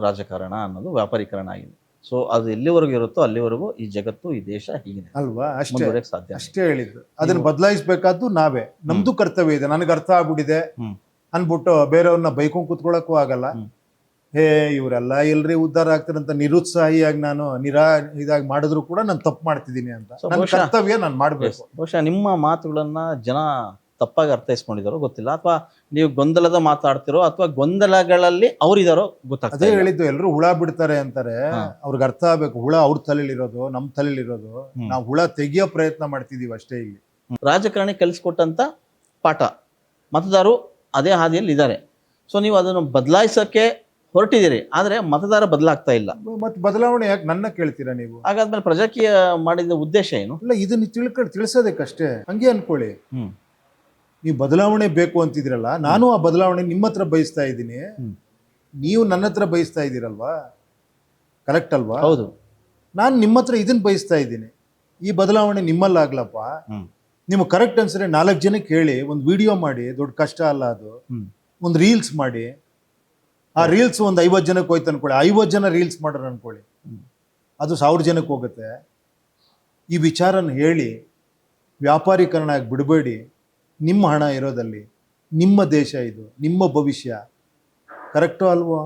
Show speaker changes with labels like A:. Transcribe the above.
A: ರಾಜಕಾರಣ ಅನ್ನೋದು ವ್ಯಾಪಾರೀಕರಣ ಆಗಿದೆ. ಸೊ ಅದು ಎಲ್ಲಿವರೆಗೂ ಇರುತ್ತೋ ಅಲ್ಲಿವರೆಗೂ ಈ ಜಗತ್ತು, ಈ ದೇಶ ಹೀಗಿದೆ,
B: ಅಲ್ವಾ? ಅಷ್ಟೇ
A: ಮುಂದುವರಿಯಕ್ಕೆ ಸಾಧ್ಯ ಇಲ್ಲ.
B: ಅಷ್ಟೇ ಹೇಳಿದ್ದು. ಅದನ್ನ ಬದಲಾಯಿಸಬೇಕಾದ್ದು ನಾವೇ. ನಮ್ದು ಕರ್ತವ್ಯ ಇದೆ. ನನಗೆ ಅರ್ಥ ಆಗ್ಬಿಟ್ಟಿದೆ
A: ಹ್ಮ್.
B: ಅನ್ಬಿಟ್ಟು ಬೇರೆಯವ್ರನ್ನ ಬೈಕೊಂಡ್ ಕೂತ್ಕೊಳ್ಳಕ್ಕೂ ಆಗಲ್ಲ. ಹೇ ಇವರೆಲ್ಲ ಎಲ್ರಿ ಉದ್ಧಾರ ಆಗ್ತಾರಂತ ನಿರುತ್ಸಾಹಿಯಾಗಿ ನಾನು ಇದಾಗಿ ಮಾಡಿದ್ರು ಕೂಡ ನಾನು ತಪ್ಪು ಮಾಡ್ತಿದ್ದೀನಿ ಅಂತ
A: So,
B: ನನ್ನ
A: ಬಹುಶಃ-
B: ಕರ್ತವ್ಯ ನಾನು ಮಾಡ್ಬೇಕು.
A: ಬಹುಶಃ ನಿಮ್ಮ ಮಾತುಗಳನ್ನ ಜನ ತಪ್ಪಾಗಿ ಅರ್ಥೈಸ್ಕೊಂಡಿದಾರೋ ಗೊತ್ತಿಲ್ಲ, ಅಥವಾ ನೀವು ಗೊಂದಲದ ಮಾತಾಡ್ತಿರೋ, ಅಥವಾ ಗೊಂದಲಗಳಲ್ಲಿ ಅವ್ರಿದಾರೋ
B: ಅದೇ
A: ಗೊತ್ತಾಗ್ತದೆ.
B: ಹೇಳಿದ್ದು, ಎಲ್ರು ಹುಳ ಬಿಡ್ತಾರೆ ಅಂತಾರೆ.
A: ಹಾ.
B: ಅವ್ರಿಗೆ ಅರ್ಥ ಆಗ್ಬೇಕು, ಹುಳ ಅವ್ರ ತಲೆಲಿರೋದು ನಮ್ ತಲೆಲಿರೋದು. ನಾವು ಹುಳ ತೆಗಿಯೋ ಪ್ರಯತ್ನ ಮಾಡ್ತಿದೀವಿ ಅಷ್ಟೇ. ಇಲ್ಲಿ
A: ರಾಜಕಾರಣಿ ಕಲಿಸ್ಕೊಟ್ಟಂತ ಪಾಠ ಮತದಾರರು ಅದೇ ಹಾದಿಯಲ್ಲಿ ಇದ್ದಾರೆ. ಸೊ ನೀವು ಅದನ್ನು ಬದಲಾಯಿಸೋಕೆ ಹೊರಟಿದ್ದೀರಿ, ಆದ್ರೆ ಮತದಾರ ಬದಲಾಗ್ತಾ ಇಲ್ಲ.
B: ಮತ್ತೆ ಬದಲಾವಣೆ ಯಾಕೆ ನನ್ನ ಕೇಳ್ತೀರಾ ನೀವು?
A: ಹಾಗಾದ್ಮೇಲೆ ಪ್ರಜಾಕೀಯ ಮಾಡಿದ ಉದ್ದೇಶ ಏನು?
B: ಇಲ್ಲ, ಇದನ್ನ ತಿಳಿಸೋದಕ್ಕಷ್ಟೇ. ಹಂಗೆ ಅನ್ಕೊಳ್ಳಿ. ನೀವು ಬದಲಾವಣೆ ಬೇಕು ಅಂತಿದ್ರಲ್ಲ, ನಾನು ಆ ಬದಲಾವಣೆ ನಿಮ್ಮ ಹತ್ರ ಬಯಸ್ತಾ ಇದ್ದೀನಿ, ನೀವು ನನ್ನ ಹತ್ರ ಬಯಸ್ತಾ ಇದ್ದೀರಲ್ವಾ? ಕರೆಕ್ಟ್ ಅಲ್ವಾ?
A: ಹೌದು.
B: ನಾನು ನಿಮ್ಮ ಹತ್ರ ಇದನ್ನ ಬಯಸ್ತಾ ಇದ್ದೀನಿ, ಈ ಬದಲಾವಣೆ ನಿಮ್ಮಲ್ಲಾಗ್ಲಪ್ಪ. ನಿಮಗೆ ಕರೆಕ್ಟ್ ಅನ್ಸರೆ 4 ಜನಕ್ಕೆ ಹೇಳಿ, ಒಂದು ವಿಡಿಯೋ ಮಾಡಿ, ದೊಡ್ಡ ಕಷ್ಟ ಅಲ್ಲ ಅದು. ಒಂದು ರೀಲ್ಸ್ ಮಾಡಿ, ಆ ರೀಲ್ಸ್ ಒಂದು 50 ಜನಕ್ಕೆ ಹೋಯ್ತು ಅನ್ಕೊಳ್ಳಿ, 50 ಜನ ರೀಲ್ಸ್ ಮಾಡೋರು ಅನ್ಕೊಳ್ಳಿ, ಅದು 1000 ಜನಕ್ಕೆ ಹೋಗುತ್ತೆ. ಈ ವಿಚಾರನ ಹೇಳಿ ವ್ಯಾಪಾರೀಕರಣ ಆಗಿ ಬಿಡಬೇಡಿ. ನಿಮ್ಮ ಹಣ ಇರೋದಲ್ಲಿ, ನಿಮ್ಮ ದೇಶ ಇದು, ನಿಮ್ಮ ಭವಿಷ್ಯ. ಕರೆಕ್ಟೋ ಅಲ್ವೋ?